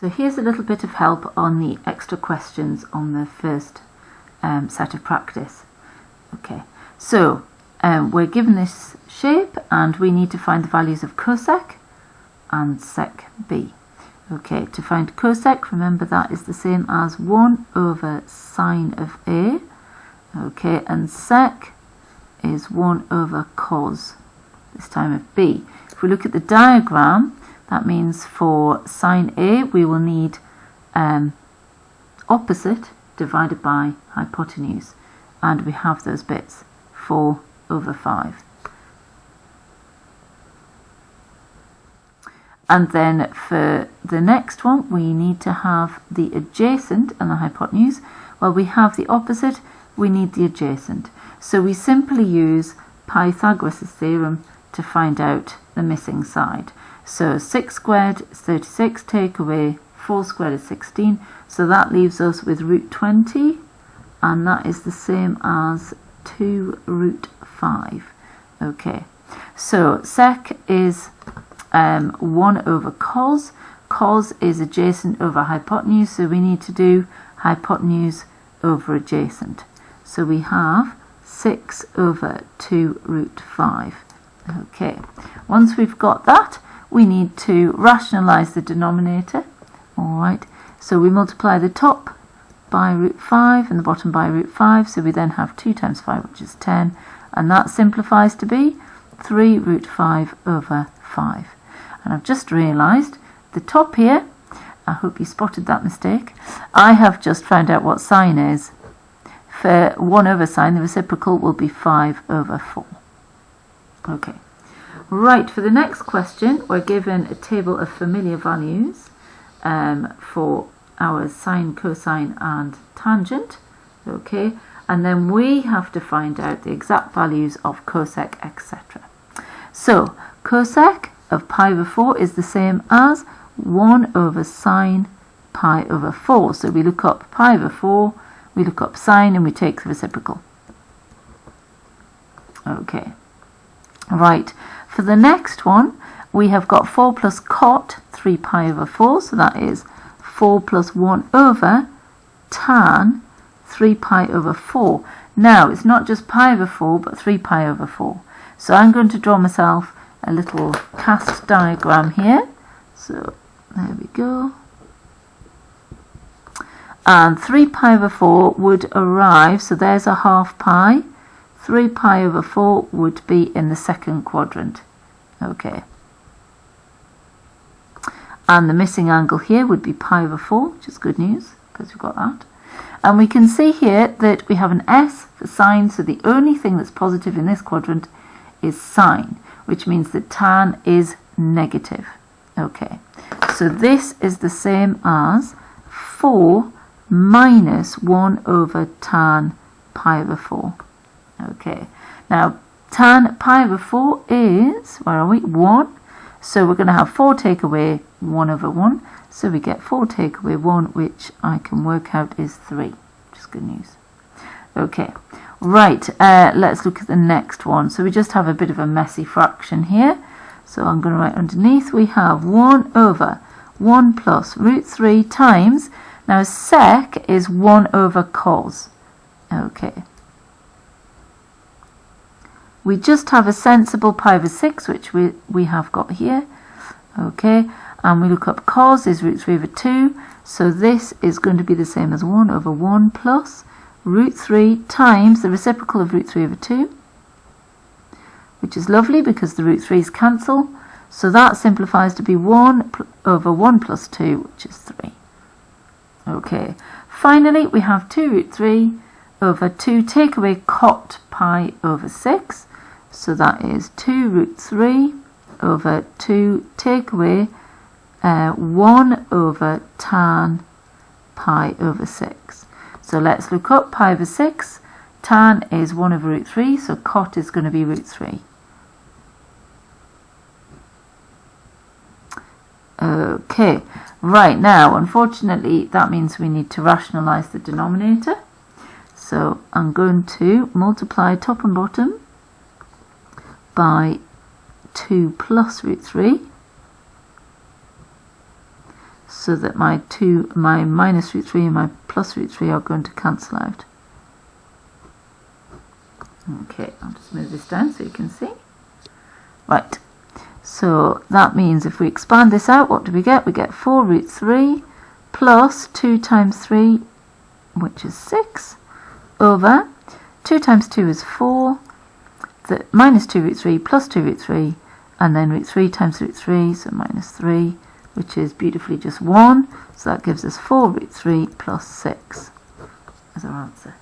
So here's a little bit of help on the extra questions on the first set of practice. Okay, so we're given this shape and we need to find the values of cosec and sec b. Okay, to find cosec, remember that is the same as 1 over sine of A. Okay, and sec is 1 over cos, this time of B. If we look at the diagram, that means for sine A we will need opposite divided by hypotenuse, and we have those bits, 4 over 5. And then for the next one we need to have the adjacent and the hypotenuse. Well, we have the opposite, we need the adjacent. So we simply use Pythagoras' theorem to find out the missing side. So 6 squared is 36, take away 4 squared is 16, so that leaves us with root 20, and that is the same as 2 root 5. Okay, so sec is 1 over cos. Cos is adjacent over hypotenuse, so we need to do hypotenuse over adjacent. So we have 6 over 2 root 5. Okay, once we've got that, we need to rationalise the denominator. Alright, so we multiply the top by root 5 and the bottom by root 5, so we then have 2 times 5, which is 10, and that simplifies to be 3 root 5 over 5. And I've just realised the top here, I hope you spotted that mistake, I have just found out what sine is. For 1 over sine, the reciprocal will be 5 over 4. Okay, right, for the next question, we're given a table of familiar values for our sine, cosine and tangent. Okay, and then we have to find out the exact values of cosec, etc. So, cosec of pi over 4 is the same as 1 over sine pi over 4. So we look up pi over 4, we look up sine, and we take the reciprocal. Okay, right, for the next one we have got 4 plus cot 3 pi over 4, so that is 4 plus 1 over tan 3 pi over 4. Now it's not just pi over 4 but 3 pi over 4. So I'm going to draw myself a little cast diagram here. So there we go. And 3 pi over 4 would arrive, so there's a half pi. 3 pi over 4 would be in the second quadrant. Okay. And the missing angle here would be pi over 4, which is good news, because we've got that. And we can see here that we have an S for sine, so the only thing that's positive in this quadrant is sine, which means that tan is negative. Okay, so this is the same as 4 minus 1 over tan pi over 4. Okay, now tan pi over 4 is, where are we, 1. So we're going to have 4 take away 1 over 1. So we get 4 take away 1, which I can work out is 3, which is good news. Okay, right, let's look at the next one. So we just have a bit of a messy fraction here. So I'm going to write underneath, we have 1 over 1 plus root 3 times, now sec is 1 over cos. Okay. We just have a sensible pi over 6, which we have got here. Okay, and we look up cos is root 3 over 2, so this is going to be the same as 1 over 1 plus root 3 times the reciprocal of root 3 over 2, which is lovely because the root 3's cancel, so that simplifies to be 1 over 1 plus 2, which is 3. Okay, finally we have 2 root 3 over 2, take away cot pi over 6, so that is 2 root 3 over 2, take away 1 over tan pi over 6. So let's look up pi over 6. Tan is 1 over root 3, so cot is going to be root 3. Okay, right, now unfortunately that means we need to rationalise the denominator. So I'm going to multiply top and bottom by 2 plus root 3. so that my minus root 3 and my plus root 3 are going to cancel out. Okay, I'll just move this down so you can see. Right, so that means if we expand this out, what do we get? We get 4 root 3 plus 2 times 3, which is 6, over 2 times 2 is 4, the minus 2 root 3 plus 2 root 3, and then root 3 times root 3, so minus 3, which is beautifully just 1, so that gives us 4 root 3 plus 6 as our answer.